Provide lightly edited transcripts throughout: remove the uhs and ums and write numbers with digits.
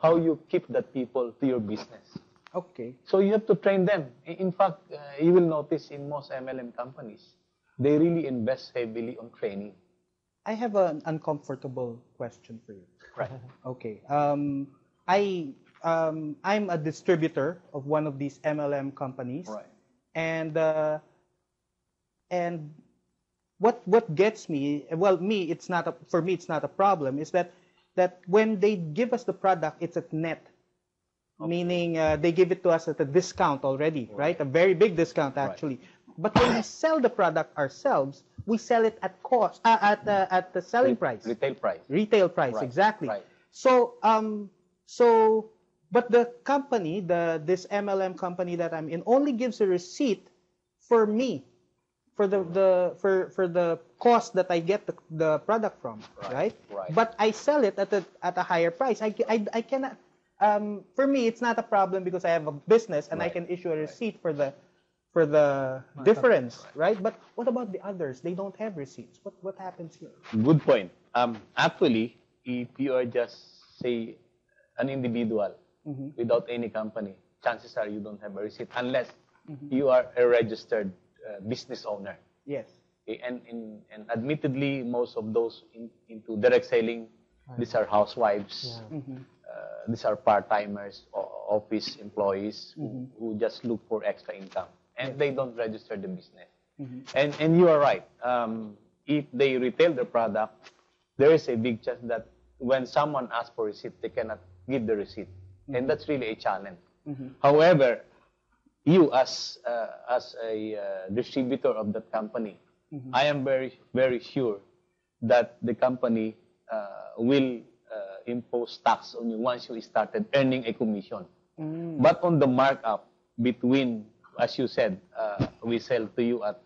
how you keep that people to your business. Okay. So you have to train them. In fact, you will notice in most MLM companies, they really invest heavily on training. I have an uncomfortable question for you. Right. Okay. I'm a distributor of one of these MLM companies. Right. And what gets me, well, for me it's not a problem, is that when they give us the product, it's at net. Okay. Meaning they give it to us at a discount already, right? A very big discount actually. Right. But when we sell the product ourselves, we sell it at cost, at the selling price. Retail price. Retail price, right. Exactly. Right. So but the company, this MLM company that I'm in, only gives a receipt for me, for the cost that I get the product from, right? Right. But I sell it at a higher price. I cannot. For me, it's not a problem because I have a business and I can issue a receipt for the difference, right? But what about the others? They don't have receipts. What happens here? Good point. Actually, if you are just, say, an individual without any company, chances are you don't have a receipt unless you are a registered business owner. Yes. Okay? And admittedly, most of those into direct selling, these are housewives. Yeah. These are part-timers, office employees who just look for extra income. And they don't register the business. And you are right. If they retail the product, there is a big chance that when someone asks for receipt, they cannot give the receipt. And that's really a challenge. However, you as a distributor of that company, I am very, very sure that the company will impose tax on you once you started earning a commission. But on the markup between, as you said, we sell to you at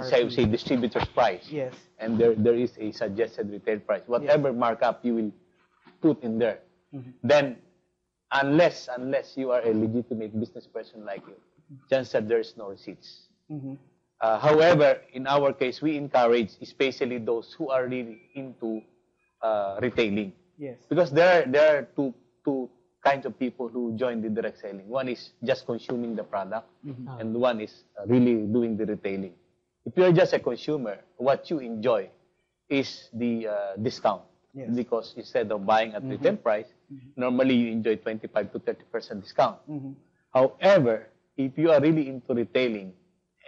say distributor's price. Yes. And there is a suggested retail price. Whatever markup you will put in there, then unless you are a legitimate business person like you, chances are there is no receipts. However, in our case, we encourage especially those who are really into retailing. Yes. Because there are two kinds of people who join the direct selling. One is just consuming the product, and one is really doing the retailing. If you're just a consumer, what you enjoy is the discount. Yes. Because instead of buying at retail price, normally you enjoy 25 to 30% discount. However, if you are really into retailing,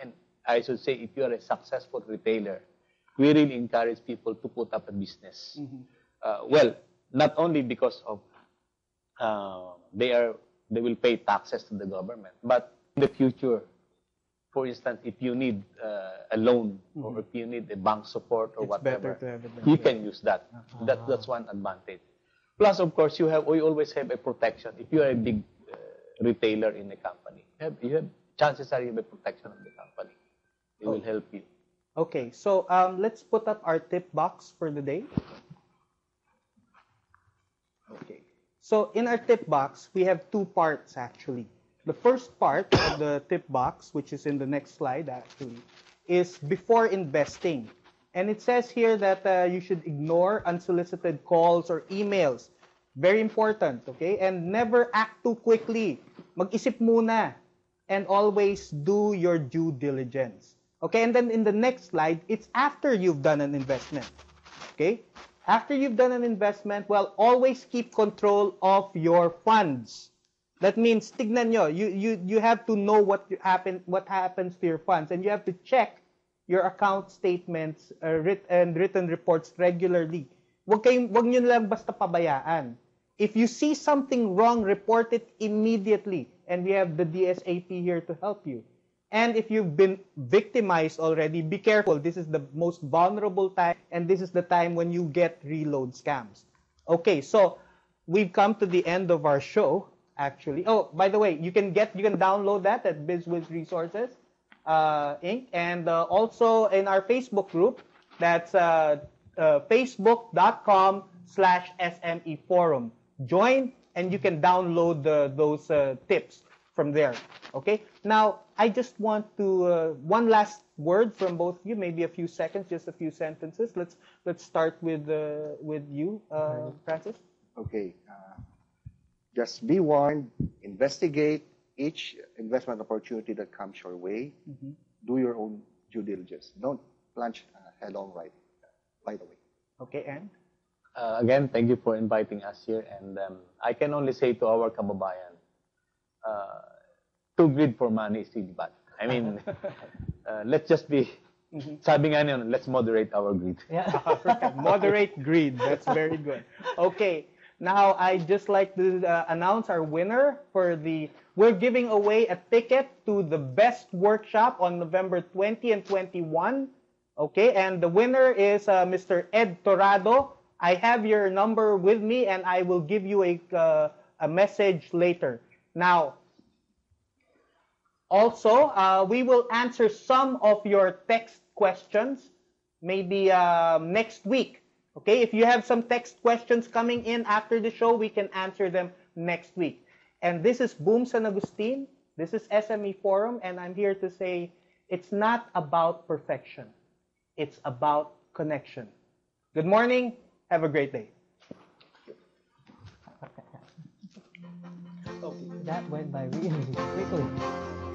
and I should say if you are a successful retailer, we really encourage people to put up a business. Well, not only because of they will pay taxes to the government, but in the future, for instance, if you need a loan or if you need a bank support or whatever, you can use that. That's one advantage. Plus, of course, we always have a protection. If you are a big retailer in a company, chances are you have a protection of the company. It will help you. Okay, so let's put up our tip box for the day. Okay. So in our tip box, we have two parts actually. The first part of the tip box, which is in the next slide actually, is before investing. And it says here that you should ignore unsolicited calls or emails. Very important, okay? And never act too quickly. Mag-isip muna. And always do your due diligence. Okay, and then in the next slide, it's after you've done an investment. Okay? After you've done an investment, well, always keep control of your funds. That means, tignan nyo, you have to know what happens to your funds, and you have to check your account statements and written reports regularly. Wag nyo lang basta pabayaan. If you see something wrong, report it immediately. And we have the DSAP here to help you. And if you've been victimized already, be careful. This is the most vulnerable time, and this is the time when you get reload scams. Okay, so we've come to the end of our show, actually. Oh, by the way, you can download that at BizWiz Resources, Inc. And also in our Facebook group, that's facebook.com/SME Forum. Join, and you can download those tips from there. Okay. Now, I just want to one last word from both of you, maybe a few seconds, just a few sentences. Let's start with you, Francis. Okay. just be warned, investigate each investment opportunity that comes your way. Do your own due diligence. Don't plunge headlong right away. Okay, and Again, thank you for inviting us here. And I can only say to our kababayan, too greed for money is really bad. I mean, let's just be, sabi nga niyo, let's moderate our greed. moderate greed. That's very good. Okay, now I'd just like to announce our winner for we're giving away a ticket to the best workshop on November 20 and 21. Okay, and the winner is Mr. Ed Torado. I have your number with me, and I will give you a message later. Now, also, we will answer some of your text questions, maybe next week. Okay, if you have some text questions coming in after the show, we can answer them next week. And this is Boom San Agustin. This is SME Forum, and I'm here to say it's not about perfection. It's about connection. Good morning. Have a great day. That went by really quickly.